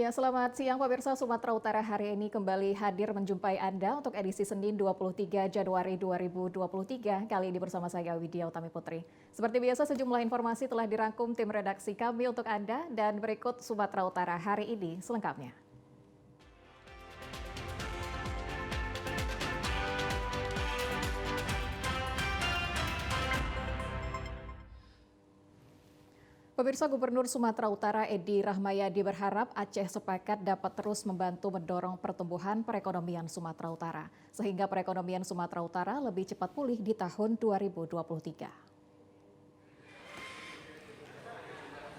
Ya, selamat siang pemirsa. Sumatera Utara hari ini kembali hadir menjumpai Anda untuk edisi Senin 23 Januari 2023. Kali ini bersama saya Widya Utami Putri. Seperti biasa sejumlah informasi telah dirangkum tim redaksi kami untuk Anda dan berikut Sumatera Utara hari ini selengkapnya. Pemirsa, Gubernur Sumatera Utara Edi Rahmayadi berharap Aceh sepakat dapat terus membantu mendorong pertumbuhan perekonomian Sumatera Utara, sehingga perekonomian Sumatera Utara lebih cepat pulih di tahun 2023.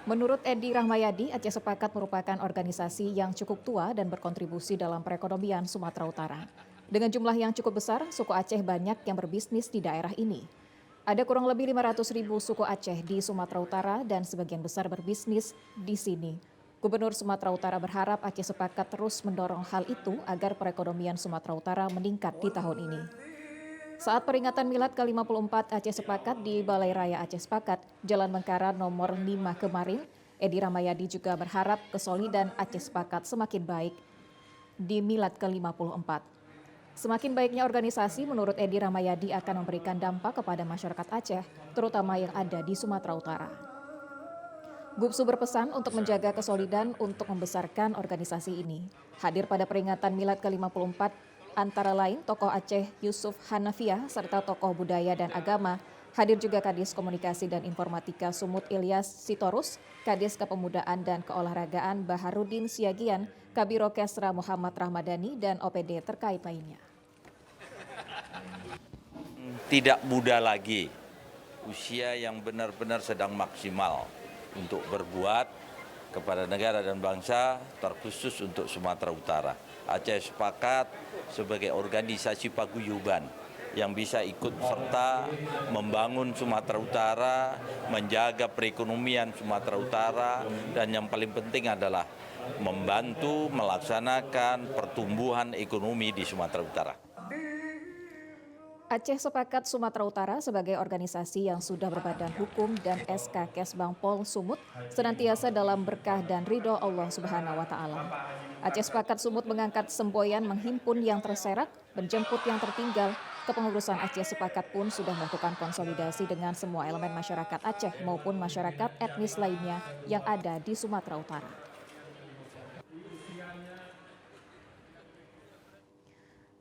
Menurut Edi Rahmayadi, Aceh Sepakat merupakan organisasi yang cukup tua dan berkontribusi dalam perekonomian Sumatera Utara. Dengan jumlah yang cukup besar, suku Aceh banyak yang berbisnis di daerah ini. Ada kurang lebih 500.000 suku Aceh di Sumatera Utara dan sebagian besar berbisnis di sini. Gubernur Sumatera Utara berharap Aceh Sepakat terus mendorong hal itu agar perekonomian Sumatera Utara meningkat di tahun ini. Saat peringatan Milad ke-54 Aceh Sepakat di Balai Raya Aceh Sepakat, Jalan Mengkara nomor 5 kemarin, Edi Rahmayadi juga berharap kesolidan Aceh Sepakat semakin baik di Milad ke-54. Semakin baiknya organisasi, menurut Edi Rahmayadi akan memberikan dampak kepada masyarakat Aceh, terutama yang ada di Sumatera Utara. Gubsu berpesan untuk menjaga kesolidan untuk membesarkan organisasi ini. Hadir pada peringatan Milad ke-54, antara lain tokoh Aceh Yusuf Hanafiah, serta tokoh budaya dan agama. Hadir juga Kadis Komunikasi dan Informatika Sumut Ilyas Sitorus, Kadis Kepemudaan dan Keolahragaan Baharudin Siagian, Kabiro Kesra Muhammad Rahmadani, dan OPD terkait lainnya. Tidak muda lagi, usia yang benar-benar sedang maksimal untuk berbuat kepada negara dan bangsa, terkhusus untuk Sumatera Utara. Aceh Sepakat sebagai organisasi paguyuban yang bisa ikut serta membangun Sumatera Utara, menjaga perekonomian Sumatera Utara, dan yang paling penting adalah membantu melaksanakan pertumbuhan ekonomi di Sumatera Utara. Aceh Sepakat Sumatera Utara sebagai organisasi yang sudah berbadan hukum dan SK Kesbangpol Sumut senantiasa dalam berkah dan ridho Allah Subhanahu wa Ta'ala. Aceh Sepakat Sumut mengangkat semboyan menghimpun yang terserak, menjemput yang tertinggal. Kepengurusan Aceh Sepakat pun sudah melakukan konsolidasi dengan semua elemen masyarakat Aceh maupun masyarakat etnis lainnya yang ada di Sumatera Utara.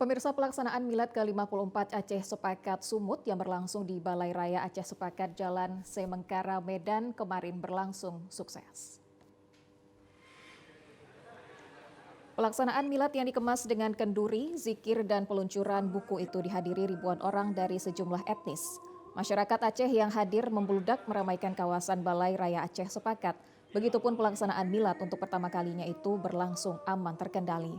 Pemirsa, pelaksanaan Milad ke-54 Aceh Sepakat Sumut yang berlangsung di Balai Raya Aceh Sepakat Jalan Semengkara Medan kemarin berlangsung sukses. Pelaksanaan Milad yang dikemas dengan kenduri, zikir, dan peluncuran buku itu dihadiri ribuan orang dari sejumlah etnis. Masyarakat Aceh yang hadir membludak meramaikan kawasan Balai Raya Aceh Sepakat. Begitupun pelaksanaan Milad untuk pertama kalinya itu berlangsung aman terkendali.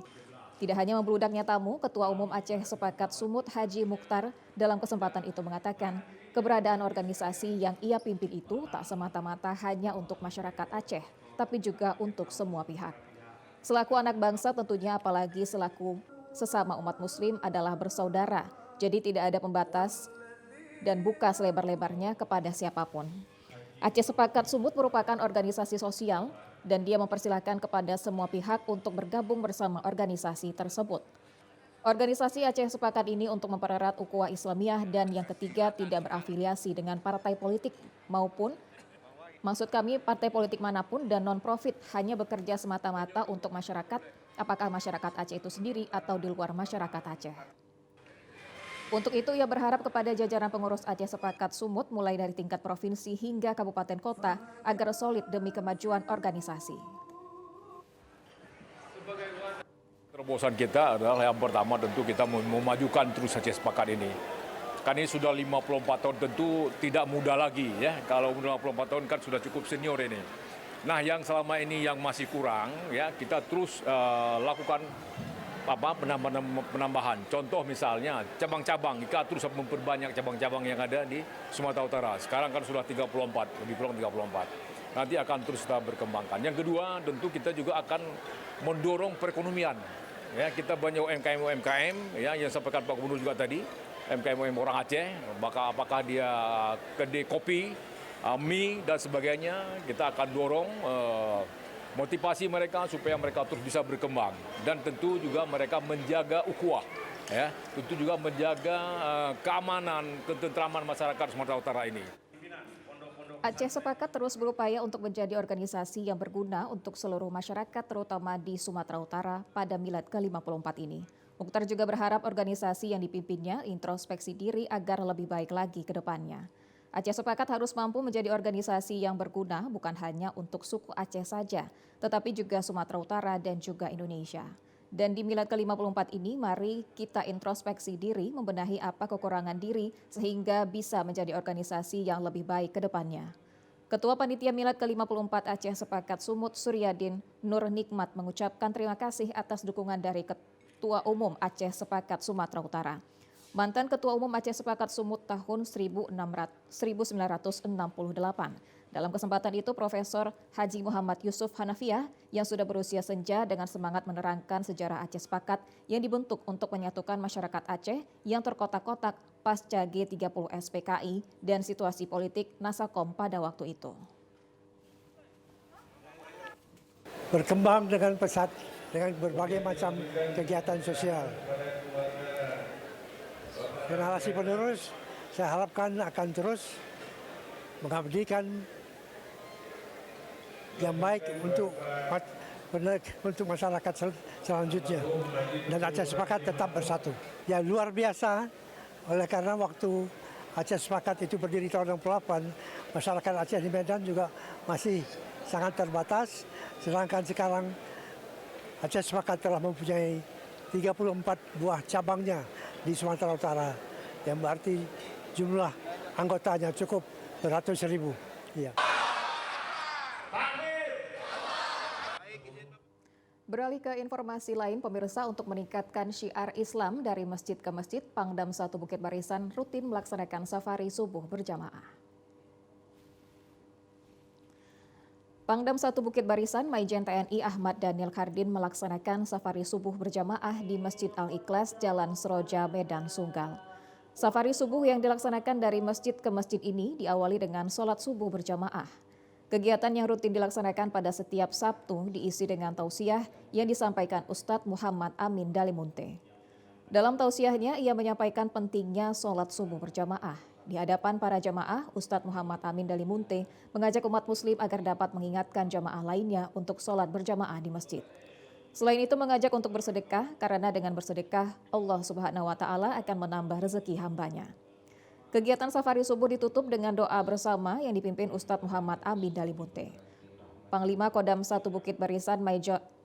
Tidak hanya membludaknya tamu, Ketua Umum Aceh Sepakat Sumut Haji Mukhtar dalam kesempatan itu mengatakan keberadaan organisasi yang ia pimpin itu tak semata-mata hanya untuk masyarakat Aceh, tapi juga untuk semua pihak. Selaku anak bangsa tentunya apalagi selaku sesama umat muslim adalah bersaudara, jadi tidak ada pembatas dan buka selebar-lebarnya kepada siapapun. Aceh Sepakat Sumut merupakan organisasi sosial dan dia mempersilahkan kepada semua pihak untuk bergabung bersama organisasi tersebut. Organisasi Aceh Sepakat ini untuk mempererat ukhuwah Islamiyah dan yang ketiga tidak berafiliasi dengan partai politik maupun maksud kami partai politik manapun dan non-profit, hanya bekerja semata-mata untuk masyarakat, apakah masyarakat Aceh itu sendiri atau di luar masyarakat Aceh. Untuk itu ia berharap kepada jajaran pengurus Aceh Sepakat Sumut mulai dari tingkat provinsi hingga kabupaten kota agar solid demi kemajuan organisasi. Terobosan kita adalah yang pertama tentu kita memajukan terus Aceh Sepakat ini. Kan ini sudah 54 tahun tentu tidak muda lagi ya. Kalau 54 tahun kan sudah cukup senior ini. Nah yang selama ini yang masih kurang ya kita terus lakukan penambahan. Contoh misalnya cabang-cabang, kita terus memperbanyak cabang-cabang yang ada di Sumatera Utara. Sekarang kan sudah 34, lebih kurang 34. Nanti akan terus kita berkembangkan. Yang kedua tentu kita juga akan mendorong perekonomian. Ya, kita banyak UMKM ya, yang sampaikan Pak Gubernur juga tadi, UMKM orang Aceh, apakah dia kedai kopi, mie dan sebagainya, kita akan dorong motivasi mereka supaya mereka terus bisa berkembang, dan tentu juga mereka menjaga ukhuwah, ya, tentu juga menjaga keamanan, ketentraman masyarakat Sumatera Utara ini. Aceh sepakat terus berupaya untuk menjadi organisasi yang berguna untuk seluruh masyarakat terutama di Sumatera Utara pada Milad ke-54 ini. Mukhtar juga berharap organisasi yang dipimpinnya introspeksi diri agar lebih baik lagi ke depannya. Aceh sepakat harus mampu menjadi organisasi yang berguna bukan hanya untuk suku Aceh saja, tetapi juga Sumatera Utara dan juga Indonesia. Dan di Milad ke-54 ini, mari kita introspeksi diri, membenahi apa kekurangan diri sehingga bisa menjadi organisasi yang lebih baik ke depannya. Ketua Panitia Milad ke-54 Aceh Sepakat Sumut Suryadin Nur Nikmat mengucapkan terima kasih atas dukungan dari Ketua Umum Aceh Sepakat Sumatera Utara. Mantan Ketua Umum Aceh Sepakat Sumut tahun 1968. Dalam kesempatan itu, Profesor Haji Muhammad Yusuf Hanafiah yang sudah berusia senja dengan semangat menerangkan sejarah Aceh Sepakat yang dibentuk untuk menyatukan masyarakat Aceh yang terkotak-kotak pasca G30 SPKI dan situasi politik Nasakom pada waktu itu. Berkembang dengan pesat dengan berbagai macam kegiatan sosial. Generasi penerus saya harapkan akan terus mengabdikan yang baik untuk masyarakat selanjutnya, dan Aceh Sepakat tetap bersatu. Ya, luar biasa, oleh karena waktu Aceh Sepakat itu berdiri tahun 68, masyarakat Aceh di Medan juga masih sangat terbatas, sedangkan sekarang Aceh Sepakat telah mempunyai 34 buah cabangnya di Sumatera Utara, yang berarti jumlah anggotanya cukup beratus ribu. Ya. Beralih ke informasi lain, pemirsa, untuk meningkatkan syiar Islam dari masjid ke masjid, Pangdam 1 Bukit Barisan rutin melaksanakan safari subuh berjamaah. Pangdam 1 Bukit Barisan Maijen TNI Ahmad Daniel Kardin melaksanakan safari subuh berjamaah di Masjid Al-Ikhlas, Jalan Seroja, Medan, Sunggal. Safari subuh yang dilaksanakan dari masjid ke masjid ini diawali dengan sholat subuh berjamaah. Kegiatan yang rutin dilaksanakan pada setiap Sabtu diisi dengan tausiah yang disampaikan Ustadz Muhammad Amin Dalimunte. Dalam tausiahnya, ia menyampaikan pentingnya sholat subuh berjamaah. Di hadapan para jamaah, Ustadz Muhammad Amin Dalimunte mengajak umat muslim agar dapat mengingatkan jamaah lainnya untuk sholat berjamaah di masjid. Selain itu mengajak untuk bersedekah, karena dengan bersedekah Allah Subhanahu wa Ta'ala akan menambah rezeki hambanya. Kegiatan safari subuh ditutup dengan doa bersama yang dipimpin Ustadz Muhammad Amin Dalimunte. Panglima Kodam 1 Bukit Barisan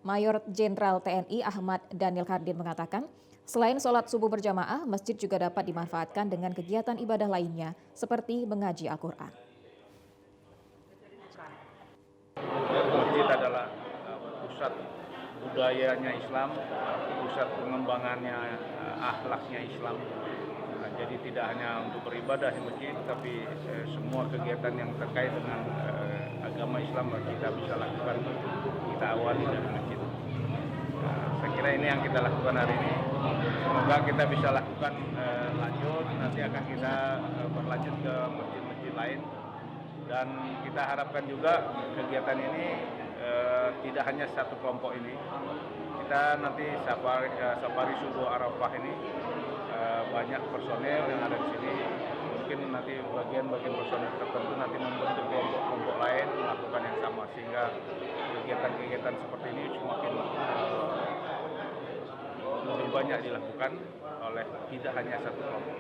Mayor Jenderal TNI Ahmad Daniel Kardin mengatakan, selain sholat subuh berjamaah, masjid juga dapat dimanfaatkan dengan kegiatan ibadah lainnya seperti mengaji Al-Quran. Masjid adalah pusat budayanya Islam, pusat pengembangannya akhlaknya Islam. Jadi tidak hanya untuk beribadah di masjid, tapi semua kegiatan yang terkait dengan agama Islam kita bisa lakukan. Kita awali dari masjid. Saya kira ini yang kita lakukan hari ini. Semoga kita bisa lakukan lanjut. Nanti akan kita berlanjut ke masjid-masjid lain. Dan kita harapkan juga kegiatan ini tidak hanya satu kelompok ini. Kita nanti safari subuh Arafah ini banyak personel yang ada di sini. Mungkin nanti bagian-bagian personel tertentu nanti membentuk kelompok-kelompok lain melakukan yang sama, sehingga kegiatan-kegiatan seperti ini semakin lebih banyak dilakukan oleh tidak hanya satu kelompok.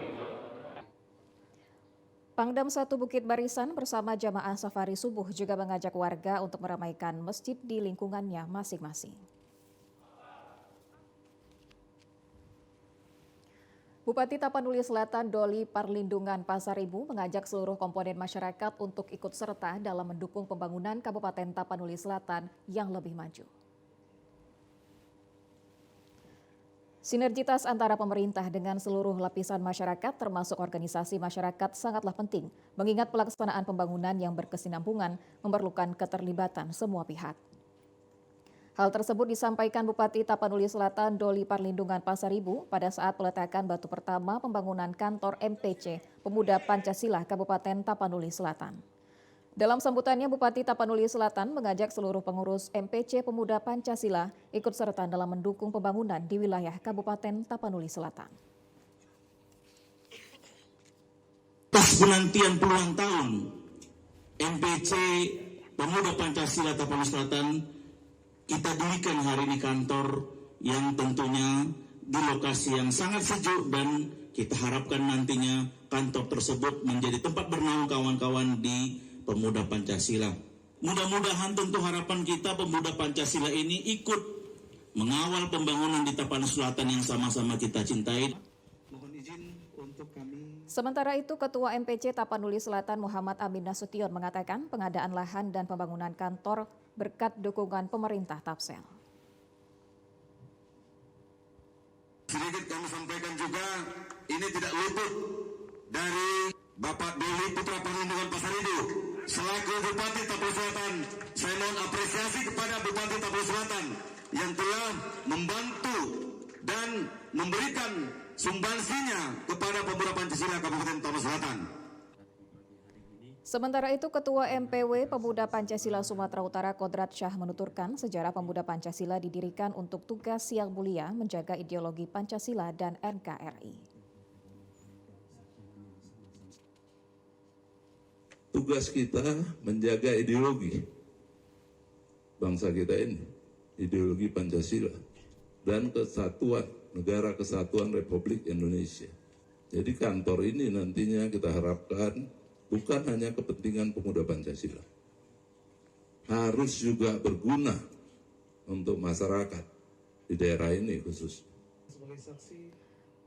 Pangdam 1 Bukit Barisan bersama jamaah safari subuh juga mengajak warga untuk meramaikan masjid di lingkungannya masing-masing. Bupati Tapanuli Selatan Doli Parlindungan Pasaribu mengajak seluruh komponen masyarakat untuk ikut serta dalam mendukung pembangunan Kabupaten Tapanuli Selatan yang lebih maju. Sinergitas antara pemerintah dengan seluruh lapisan masyarakat termasuk organisasi masyarakat sangatlah penting, mengingat pelaksanaan pembangunan yang berkesinambungan memerlukan keterlibatan semua pihak. Hal tersebut disampaikan Bupati Tapanuli Selatan Doli Parlindungan Pasaribu pada saat peletakan batu pertama pembangunan kantor MPC Pemuda Pancasila Kabupaten Tapanuli Selatan. Dalam sambutannya, Bupati Tapanuli Selatan mengajak seluruh pengurus MPC Pemuda Pancasila ikut serta dalam mendukung pembangunan di wilayah Kabupaten Tapanuli Selatan. Atas penantian puluhan tahun, MPC Pemuda Pancasila Tapanuli Selatan, kita dirikan hari ini kantor yang tentunya di lokasi yang sangat sejuk, dan kita harapkan nantinya kantor tersebut menjadi tempat bernaung kawan-kawan di Pemuda Pancasila. Mudah-mudahan tentu harapan kita pemuda Pancasila ini ikut mengawal pembangunan di Tapanuli Selatan yang sama-sama kita cintai. Mohon izin untuk kami. Sementara itu, Ketua MPC Tapanuli Selatan Muhammad Amin Nasution mengatakan pengadaan lahan dan pembangunan kantor berkat dukungan pemerintah Tapsel. Sedikit kami sampaikan juga, ini tidak luput dari Bapak Doli Putra Perlindungan Pasar Idu. Selaku Bupati Tapanuli Selatan, saya mohon apresiasi kepada Bupati Tapanuli Selatan yang telah membantu dan memberikan sumbangsinya kepada pemuda Pancasila Kabupaten Tapanuli Selatan. Sementara itu, Ketua MPW Pemuda Pancasila Sumatera Utara Kodrat Syah menuturkan sejarah Pemuda Pancasila didirikan untuk tugas yang mulia menjaga ideologi Pancasila dan NKRI. Tugas kita menjaga ideologi bangsa kita ini, ideologi Pancasila dan kesatuan negara kesatuan Republik Indonesia. Jadi kantor ini nantinya kita harapkan bukan hanya kepentingan pemuda Pancasila, harus juga berguna untuk masyarakat di daerah ini khusus.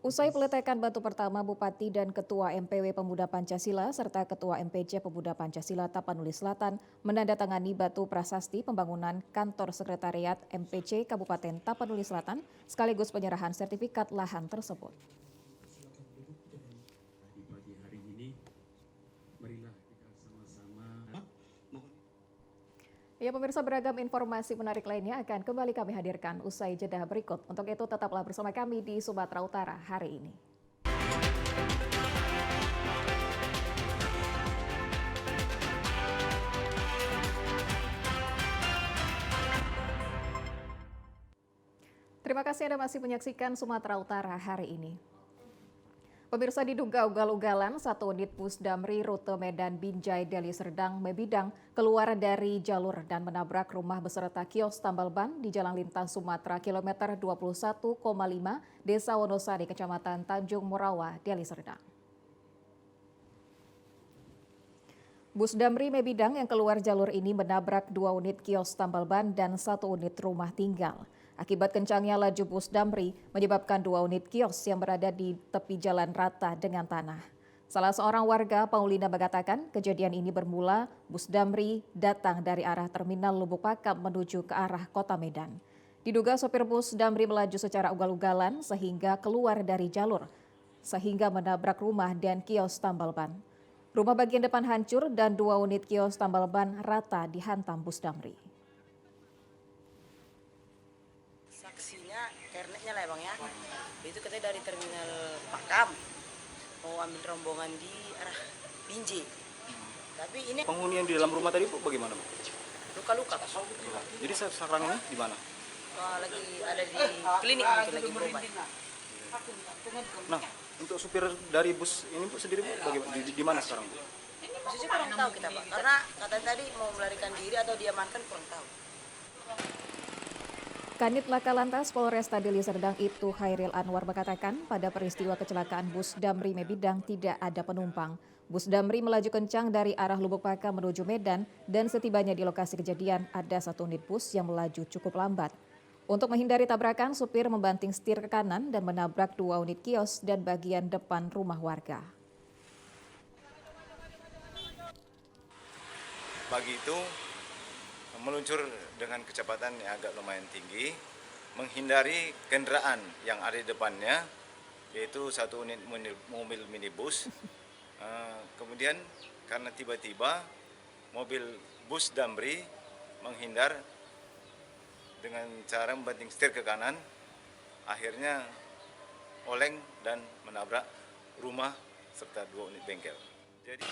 Usai peletekan batu pertama, Bupati dan Ketua MPW Pemuda Pancasila serta Ketua MPC Pemuda Pancasila Tapanuli Selatan menandatangani batu prasasti pembangunan kantor sekretariat MPC Kabupaten Tapanuli Selatan sekaligus penyerahan sertifikat lahan tersebut. Ya pemirsa, beragam informasi menarik lainnya akan kembali kami hadirkan usai jeda berikut. Untuk itu tetaplah bersama kami di Sumatera Utara hari ini. Terima kasih Anda masih menyaksikan Sumatera Utara hari ini. Pemirsa, diduga ugal-ugalan satu unit bus Damri rute Medan Binjai Deli Serdang Mebidang keluar dari jalur dan menabrak rumah beserta kios tambal ban di Jalan Lintas Sumatera kilometer 21,5 Desa Wonosari, Kecamatan Tanjung Morawa, Deli Serdang. Bus Damri Mebidang yang keluar jalur ini menabrak 2 unit kios tambal ban dan 1 unit rumah tinggal. Akibat kencangnya laju bus Damri menyebabkan 2 unit kios yang berada di tepi jalan rata dengan tanah. Salah seorang warga, Paulina, mengatakan kejadian ini bermula bus Damri datang dari arah terminal Lubuk Pakam menuju ke arah kota Medan. Diduga sopir bus Damri melaju secara ugal-ugalan sehingga keluar dari jalur, sehingga menabrak rumah dan kios tambal ban. Rumah bagian depan hancur dan 2 unit kios tambal ban rata dihantam bus Damri. Saksinya kernetnya lah bang ya, itu katanya dari terminal Pakam mau ambil rombongan di arah Binjai. Tapi ini Penghuni yang di dalam rumah tadi Bu bagaimana Bu? luka-luka Pak. Jadi sekarang ini di mana? Lagi ada di klinik mungkin lagi berobat. Nah, untuk supir dari bus ini Bu sendiri Bu bagaimana? Di mana sekarang Bu? Maksudnya kurang tahu kita Pak, karena katanya tadi mau melarikan diri atau diamankan kurang tahu. Kanit Laka Lantas Polresta Deli Serdang Ibtu Khairil Anwar mengatakan pada peristiwa kecelakaan bus Damri Mebidang tidak ada penumpang. Bus Damri melaju kencang dari arah Lubuk Pakam menuju Medan dan setibanya di lokasi kejadian ada 1 unit bus yang melaju cukup lambat. Untuk menghindari tabrakan, supir membanting setir ke kanan dan menabrak 2 unit kios dan bagian depan rumah warga. Pagi itu meluncur dengan kecepatan yang agak lumayan tinggi, menghindari kendaraan yang ada di depannya, yaitu 1 unit mobil minibus. Kemudian karena tiba-tiba mobil bus Damri menghindar dengan cara membanting setir ke kanan, akhirnya oleng dan menabrak rumah serta 2 unit bengkel. Jadi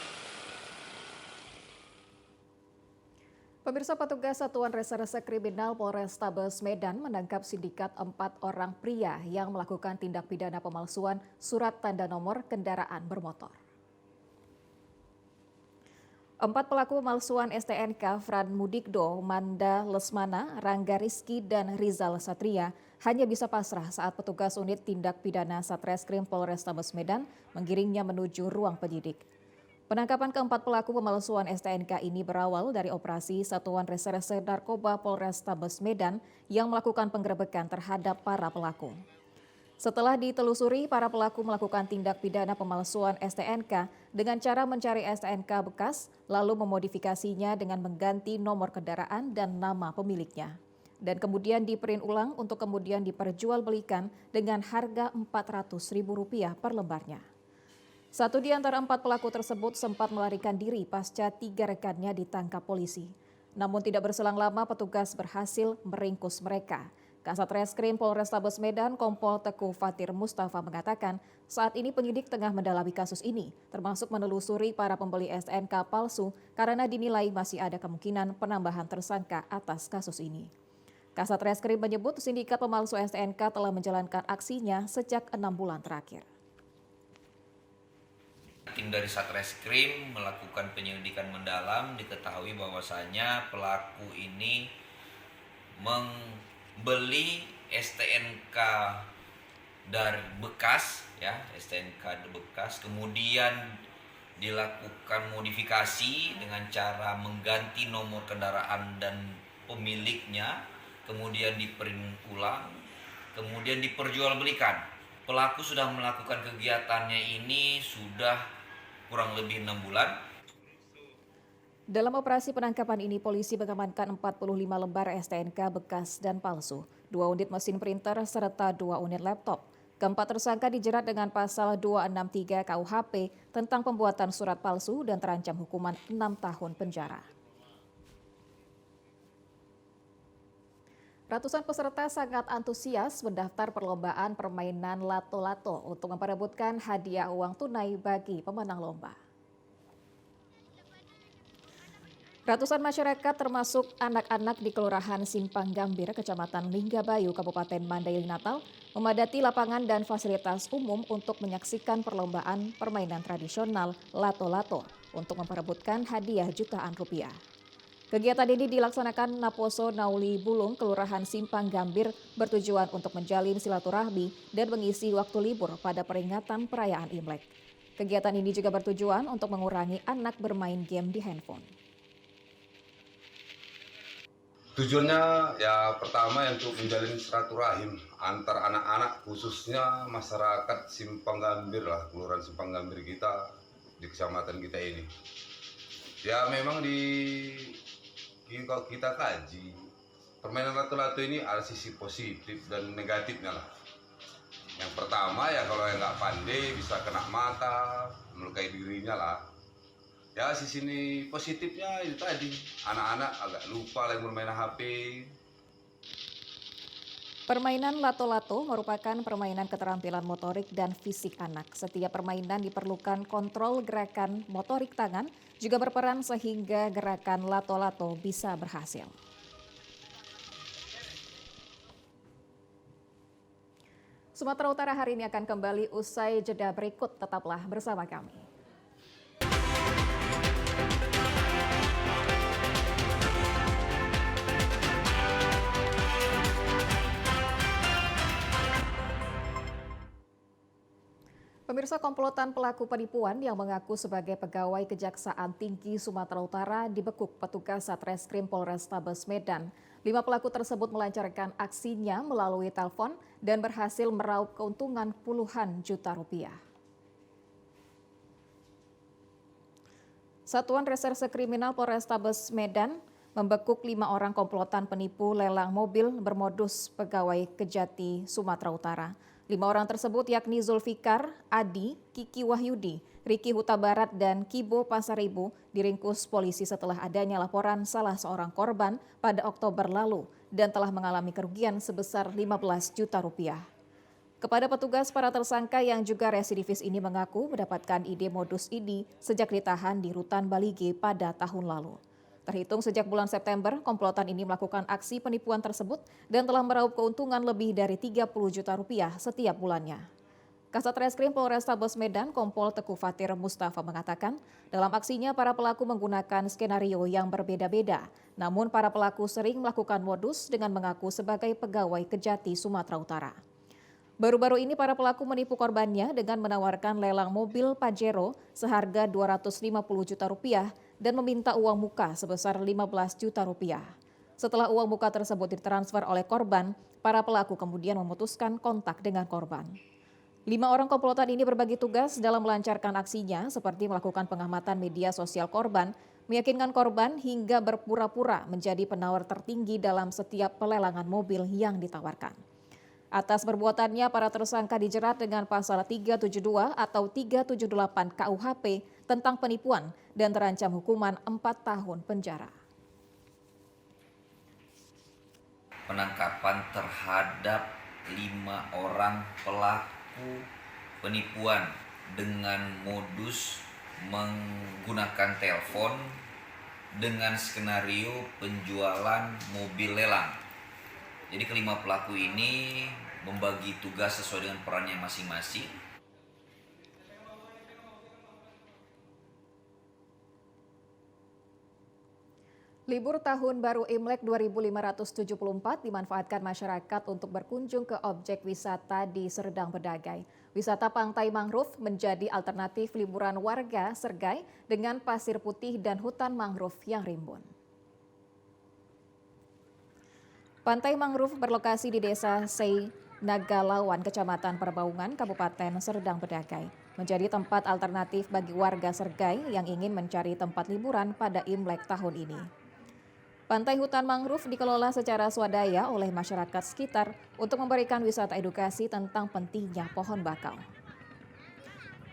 Pemirsa, petugas Satuan Reserse Kriminal Polrestabes Medan menangkap sindikat 4 orang pria yang melakukan tindak pidana pemalsuan surat tanda nomor kendaraan bermotor. 4 pelaku pemalsuan STNK Fran Mudikdo, Manda Lesmana, Rangga Rizky, dan Rizal Satria hanya bisa pasrah saat petugas unit tindak pidana Satreskrim Polrestabes Medan menggiringnya menuju ruang penyidik. Penangkapan keempat pelaku pemalsuan STNK ini berawal dari operasi Satuan Reserse Narkoba Polrestabes Medan yang melakukan penggerebekan terhadap para pelaku. Setelah ditelusuri, para pelaku melakukan tindak pidana pemalsuan STNK dengan cara mencari STNK bekas, lalu memodifikasinya dengan mengganti nomor kendaraan dan nama pemiliknya. Dan kemudian diprint ulang untuk kemudian diperjualbelikan dengan harga Rp400.000 per lembarnya. Satu di antara 4 pelaku tersebut sempat melarikan diri pasca 3 rekannya ditangkap polisi. Namun tidak berselang lama petugas berhasil meringkus mereka. Kasat Reskrim Polrestabes Medan Kompol Teguh Fatir Mustafa mengatakan saat ini penyidik tengah mendalami kasus ini, termasuk menelusuri para pembeli STNK palsu karena dinilai masih ada kemungkinan penambahan tersangka atas kasus ini. Kasat Reskrim menyebut sindikat pemalsu STNK telah menjalankan aksinya sejak 6 bulan terakhir. Tim dari Satreskrim melakukan penyelidikan mendalam, diketahui bahwasanya pelaku ini membeli STNK dari bekas, STNK bekas, kemudian dilakukan modifikasi dengan cara mengganti nomor kendaraan dan pemiliknya, kemudian diprint ulang, kemudian diperjualbelikan. Pelaku sudah melakukan kegiatannya ini sudah kurang lebih 6 bulan. Dalam operasi penangkapan ini, polisi mengamankan 45 lembar STNK bekas dan palsu, 2 unit mesin printer, serta 2 unit laptop. Keempat tersangka dijerat dengan pasal 263 KUHP tentang pembuatan surat palsu dan terancam hukuman 6 tahun penjara. Ratusan peserta sangat antusias mendaftar perlombaan permainan lato-lato untuk memperebutkan hadiah uang tunai bagi pemenang lomba. Ratusan masyarakat termasuk anak-anak di Kelurahan Simpang Gambir, Kecamatan Linggabayu, Kabupaten Mandailing Natal, memadati lapangan dan fasilitas umum untuk menyaksikan perlombaan permainan tradisional lato-lato untuk memperebutkan hadiah jutaan rupiah. Kegiatan ini dilaksanakan Naposo Nauli Bulung, Kelurahan Simpang Gambir, bertujuan untuk menjalin silaturahmi dan mengisi waktu libur pada peringatan perayaan Imlek. Kegiatan ini juga bertujuan untuk mengurangi anak bermain game di handphone. Tujuannya ya pertama untuk menjalin silaturahim antar anak-anak, khususnya masyarakat Simpang Gambir lah, Kelurahan Simpang Gambir kita di kecamatan kita ini. Ya memang kalau kita kaji, permainan lato-lato ini ada sisi positif dan negatifnya lah. Yang pertama ya kalau yang nggak pandai bisa kena mata, melukai dirinya lah. Ya sisi ini positifnya itu tadi, anak-anak agak lupa lagi bermain HP. Permainan lato-lato merupakan permainan keterampilan motorik dan fisik anak. Setiap permainan diperlukan kontrol gerakan motorik tangan, juga berperan sehingga gerakan lato-lato bisa berhasil. Sumatera Utara hari ini akan kembali usai jeda berikut. Tetaplah bersama kami. Pemirsa, komplotan pelaku penipuan yang mengaku sebagai pegawai Kejaksaan Tinggi Sumatera Utara dibekuk petugas Satreskrim Polrestabes Medan. 5 pelaku tersebut melancarkan aksinya melalui telepon dan berhasil meraup keuntungan puluhan juta rupiah. Satuan Reserse Kriminal Polrestabes Medan membekuk 5 orang komplotan penipu lelang mobil bermodus pegawai Kejati, Sumatera Utara. 5 orang tersebut yakni Zulfikar, Adi, Kiki Wahyudi, Riki Huta Barat, dan Kibo Pasaribu diringkus polisi setelah adanya laporan salah seorang korban pada Oktober lalu dan telah mengalami kerugian sebesar 15 juta rupiah. Kepada petugas, para tersangka yang juga residivis ini mengaku mendapatkan ide modus ini sejak ditahan di Rutan Balige pada tahun lalu. Terhitung sejak bulan September, komplotan ini melakukan aksi penipuan tersebut dan telah meraup keuntungan lebih dari 30 juta rupiah setiap bulannya. Kasat Reskrim Polrestabes Medan, Kompol Teguh Fatir Mustafa mengatakan, dalam aksinya para pelaku menggunakan skenario yang berbeda-beda. Namun para pelaku sering melakukan modus dengan mengaku sebagai pegawai Kejati, Sumatera Utara. Baru-baru ini para pelaku menipu korbannya dengan menawarkan lelang mobil Pajero seharga 250 juta rupiah dan meminta uang muka sebesar 15 juta rupiah. Setelah uang muka tersebut ditransfer oleh korban, para pelaku kemudian memutuskan kontak dengan korban. 5 orang komplotan ini berbagi tugas dalam melancarkan aksinya seperti melakukan pengamatan media sosial korban, meyakinkan korban hingga berpura-pura menjadi penawar tertinggi dalam setiap pelelangan mobil yang ditawarkan. Atas perbuatannya, para tersangka dijerat dengan pasal 372 atau 378 KUHP tentang penipuan dan terancam hukuman 4 tahun penjara. Penangkapan terhadap 5 orang pelaku penipuan dengan modus menggunakan telepon dengan skenario penjualan mobil lelang. Jadi kelima pelaku ini membagi tugas sesuai dengan perannya masing-masing. Libur Tahun Baru Imlek 2574 dimanfaatkan masyarakat untuk berkunjung ke objek wisata di Serdang Bedagai. Wisata Pantai Mangrove menjadi alternatif liburan warga Sergai dengan pasir putih dan hutan mangrove yang rimbun. Pantai Mangrove berlokasi di Desa Sei Nagalawan, Kecamatan Perbaungan, Kabupaten Serdang Bedagai. Menjadi tempat alternatif bagi warga Sergai yang ingin mencari tempat liburan pada Imlek tahun ini. Pantai hutan mangrove dikelola secara swadaya oleh masyarakat sekitar untuk memberikan wisata edukasi tentang pentingnya pohon bakau.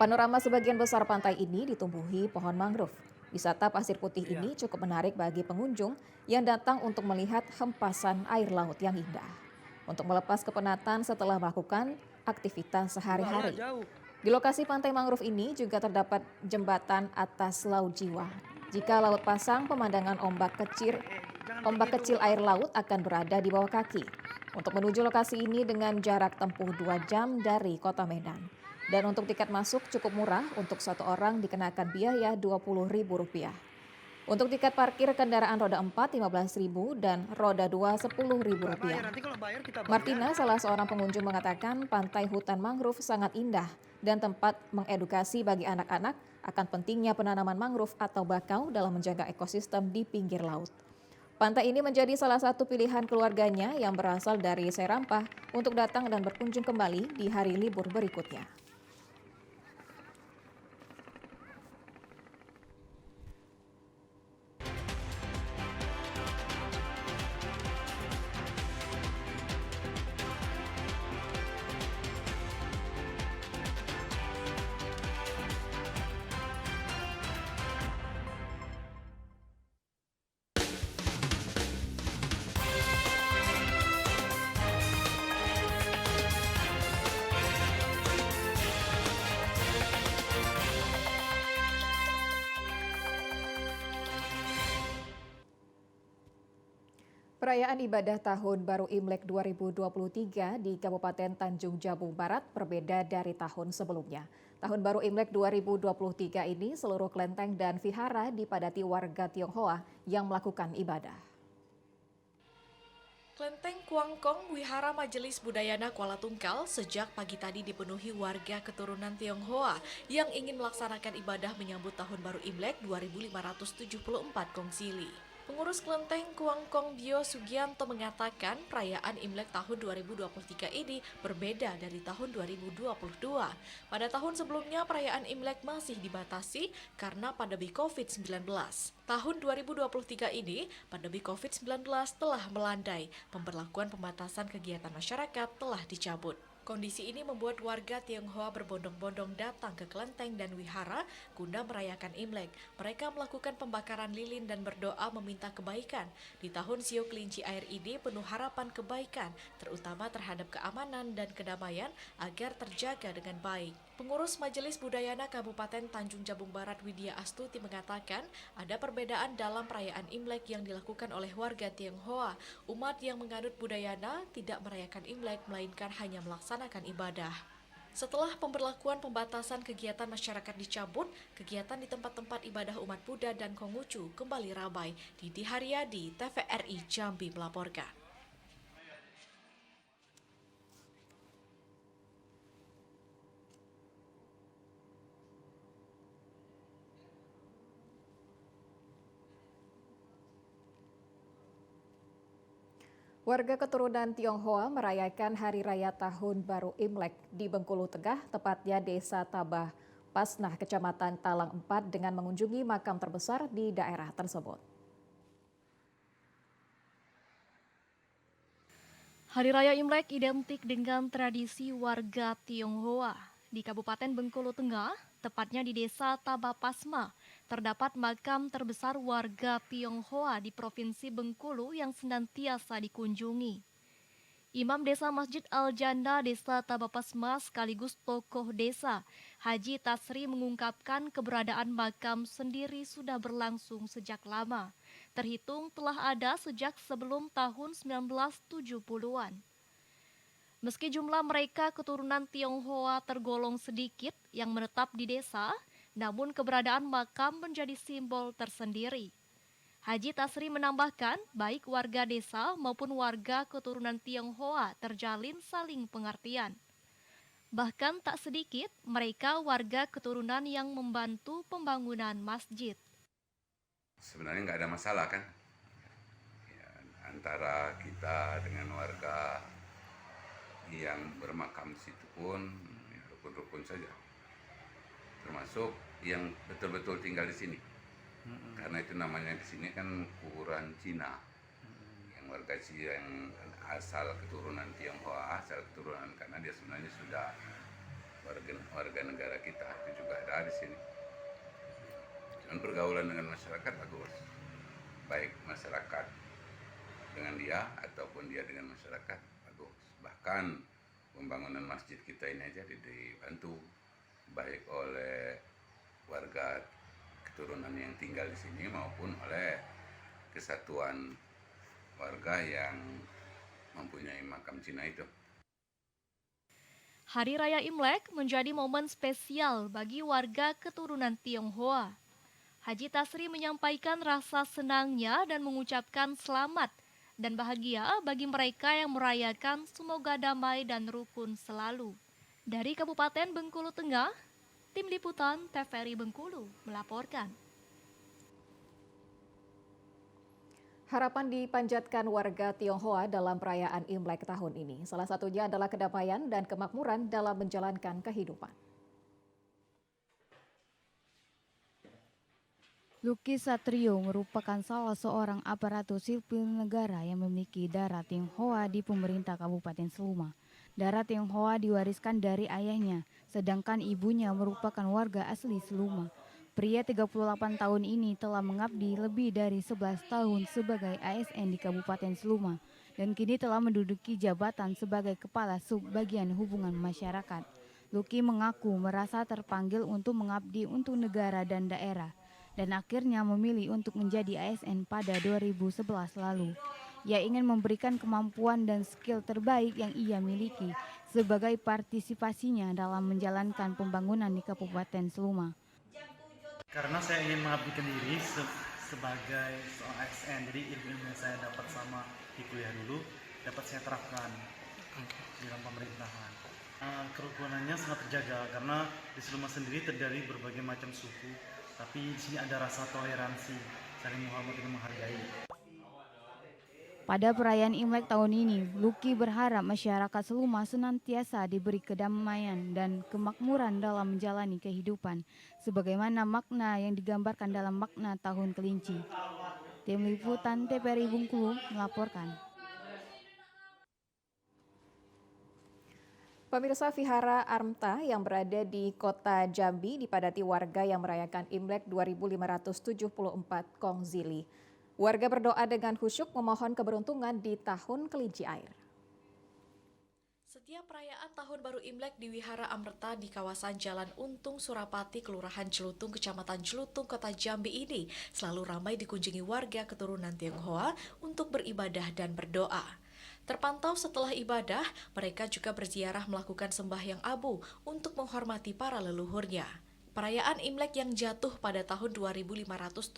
Panorama sebagian besar pantai ini ditumbuhi pohon mangrove. Wisata pasir putih ini cukup menarik bagi pengunjung yang datang untuk melihat hempasan air laut yang indah. Untuk melepas kepenatan setelah melakukan aktivitas sehari-hari. Di lokasi pantai mangrove ini juga terdapat jembatan atas laut jiwa. Jika laut pasang, pemandangan ombak kecil air laut akan berada di bawah kaki. Untuk menuju lokasi ini dengan jarak tempuh 2 jam dari Kota Medan. Dan untuk tiket masuk cukup murah, untuk satu orang dikenakan biaya Rp20.000. Untuk tiket parkir kendaraan roda 4 Rp15.000 dan roda 2 Rp10.000. Martina, salah seorang pengunjung, mengatakan pantai hutan mangrove sangat indah dan tempat mengedukasi bagi anak-anak akan pentingnya penanaman mangrove atau bakau dalam menjaga ekosistem di pinggir laut. Pantai ini menjadi salah satu pilihan keluarganya yang berasal dari Serampah untuk datang dan berkunjung kembali di hari libur berikutnya. Perayaan ibadah Tahun Baru Imlek 2023 di Kabupaten Tanjung Jabung Barat berbeda dari tahun sebelumnya. Tahun Baru Imlek 2023 ini seluruh kelenteng dan vihara dipadati warga Tionghoa yang melakukan ibadah. Kelenteng Kuangkong Wihara Majelis Budayana Kuala Tungkal sejak pagi tadi dipenuhi warga keturunan Tionghoa yang ingin melaksanakan ibadah menyambut Tahun Baru Imlek 2574 Kongsili. Pengurus Kelenteng Kuangkong Dio Sugianto mengatakan perayaan Imlek tahun 2023 ini berbeda dari tahun 2022. Pada tahun sebelumnya perayaan Imlek masih dibatasi karena pandemi COVID-19. Tahun 2023 ini pandemi COVID-19 telah melandai, pemberlakuan pembatasan kegiatan masyarakat telah dicabut. Kondisi ini membuat warga Tionghoa berbondong-bondong datang ke kelenteng dan wihara guna merayakan Imlek. Mereka melakukan pembakaran lilin dan berdoa meminta kebaikan. Di tahun Sio Kelinci Air ini penuh harapan kebaikan, terutama terhadap keamanan dan kedamaian agar terjaga dengan baik. Pengurus Majelis Budayana Kabupaten Tanjung Jabung Barat Widya Astuti mengatakan ada perbedaan dalam perayaan Imlek yang dilakukan oleh warga Tionghoa. Umat yang menganut Budayana tidak merayakan Imlek melainkan hanya melaksanakan ibadah. Setelah pemberlakuan pembatasan kegiatan masyarakat dicabut, kegiatan di tempat-tempat ibadah umat Buddha dan Konghucu kembali ramai. Didi Haryadi, TVRI Jambi melaporkan. Warga keturunan Tionghoa merayakan Hari Raya Tahun Baru Imlek di Bengkulu Tengah, tepatnya Desa Tabah Pasnah, Kecamatan Talang 4 dengan mengunjungi makam terbesar di daerah tersebut. Hari Raya Imlek identik dengan tradisi warga Tionghoa. Di Kabupaten Bengkulu Tengah, tepatnya di Desa Tabah Pasma, terdapat makam terbesar warga Tionghoa di Provinsi Bengkulu yang senantiasa dikunjungi. Imam Desa Masjid Al-Janda Desa Tabah Pasma sekaligus tokoh desa, Haji Tasri mengungkapkan keberadaan makam sendiri sudah berlangsung sejak lama. Terhitung telah ada sejak sebelum tahun 1970-an. Meski jumlah mereka keturunan Tionghoa tergolong sedikit yang menetap di desa, namun keberadaan makam menjadi simbol tersendiri. Haji Tasri menambahkan, baik warga desa maupun warga keturunan Tionghoa terjalin saling pengertian. Bahkan tak sedikit mereka warga keturunan yang membantu pembangunan masjid. Sebenarnya nggak ada masalah kan, ya, antara kita dengan warga yang bermakam di situ pun ya, rukun-rukun saja, termasuk yang betul-betul tinggal di sini. Karena itu namanya di sini kan kuburan Cina, yang warga Cina yang asal keturunan Tionghoa, asal keturunan karena dia sebenarnya sudah warga negara kita itu juga ada di sini. Dan pergaulan dengan masyarakat bagus, baik masyarakat dengan dia ataupun dia dengan masyarakat bagus. Bahkan pembangunan masjid kita ini aja dibantu baik oleh warga keturunan yang tinggal di sini maupun oleh kesatuan warga yang mempunyai makam Cina itu. Hari Raya Imlek menjadi momen spesial bagi warga keturunan Tionghoa. Haji Tasri menyampaikan rasa senangnya dan mengucapkan selamat dan bahagia bagi mereka yang merayakan, semoga damai dan rukun selalu. Dari Kabupaten Bengkulu Tengah, Tim Liputan TVRI Bengkulu melaporkan. Harapan dipanjatkan warga Tionghoa dalam perayaan Imlek tahun ini. Salah satunya adalah kedamaian dan kemakmuran dalam menjalankan kehidupan. Luki Satrio merupakan salah seorang aparatur sipil negara yang memiliki darah Tionghoa di pemerintah Kabupaten Seluma. Darah Tionghoa diwariskan dari ayahnya, sedangkan ibunya merupakan warga asli Seluma. Pria 38 tahun ini telah mengabdi lebih dari 11 tahun sebagai ASN di Kabupaten Seluma dan kini telah menduduki jabatan sebagai Kepala Subbagian Hubungan Masyarakat. Luki mengaku merasa terpanggil untuk mengabdi untuk negara dan daerah dan akhirnya memilih untuk menjadi ASN pada 2011 lalu. Ia ingin memberikan kemampuan dan skill terbaik yang ia miliki sebagai partisipasinya dalam menjalankan pembangunan di Kabupaten Seluma. Karena saya ingin mengabdikan diri sebagai seorang ASN, jadi ilmu yang saya dapat sama di kuliah dulu dapat saya terapkan di dalam pemerintahan. Kerukunannya sangat terjaga karena di Seluma sendiri terdiri berbagai macam suku, tapi di sini ada rasa toleransi, saling menghormati dan menghargai. Pada perayaan Imlek tahun ini, Luki berharap masyarakat Seluma senantiasa diberi kedamaian dan kemakmuran dalam menjalani kehidupan, sebagaimana makna yang digambarkan dalam makna Tahun Kelinci. Tim Liputan TVRI Bengkulu melaporkan. Pemirsa, Vihara Armta yang berada di kota Jambi dipadati warga yang merayakan Imlek 2574 Kongzili. Warga berdoa dengan khusyuk memohon keberuntungan di tahun kelinci air. Setiap perayaan Tahun Baru Imlek di Wihara Amrta di kawasan Jalan Untung Surapati, Kelurahan Jelutung, Kecamatan Jelutung, Kota Jambi ini selalu ramai dikunjungi warga keturunan Tionghoa untuk beribadah dan berdoa. Terpantau setelah ibadah, mereka juga berziarah melakukan sembahyang abu untuk menghormati para leluhurnya. Perayaan Imlek yang jatuh pada tahun 2574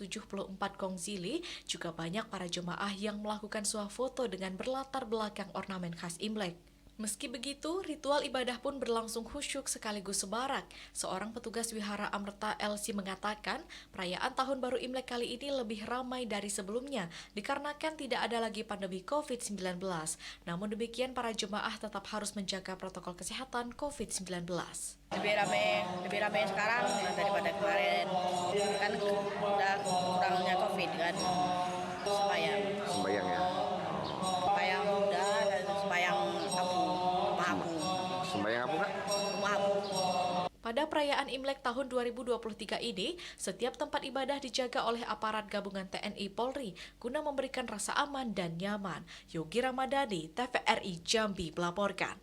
Kongzili juga banyak para jemaah yang melakukan swafoto dengan berlatar belakang ornamen khas Imlek. Meski begitu, ritual ibadah pun berlangsung khusyuk sekaligus sebarak. Seorang petugas Wihara Amrta LC mengatakan, perayaan Tahun Baru Imlek kali ini lebih ramai dari sebelumnya dikarenakan tidak ada lagi pandemi COVID-19. Namun demikian, para jemaah tetap harus menjaga protokol kesehatan COVID-19. Lebih ramai sekarang daripada kemarin. Kan udah kurangnya COVID kan. Sembayang ya. Sembayang udah dan sembayang abu. Sembayang apa, Kak? Pada perayaan Imlek tahun 2023 ini, setiap tempat ibadah dijaga oleh aparat gabungan TNI Polri guna memberikan rasa aman dan nyaman. Yogi Ramadhani, TVRI Jambi melaporkan.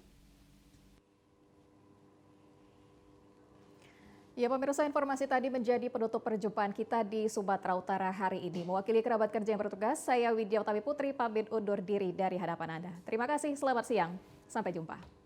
Ya pemirsa, informasi tadi menjadi penutup perjumpaan kita di Sumatera Utara hari ini. Mewakili kerabat kerja yang bertugas, saya Widya Utami Putri pamit undur diri dari hadapan Anda. Terima kasih, selamat siang, sampai jumpa.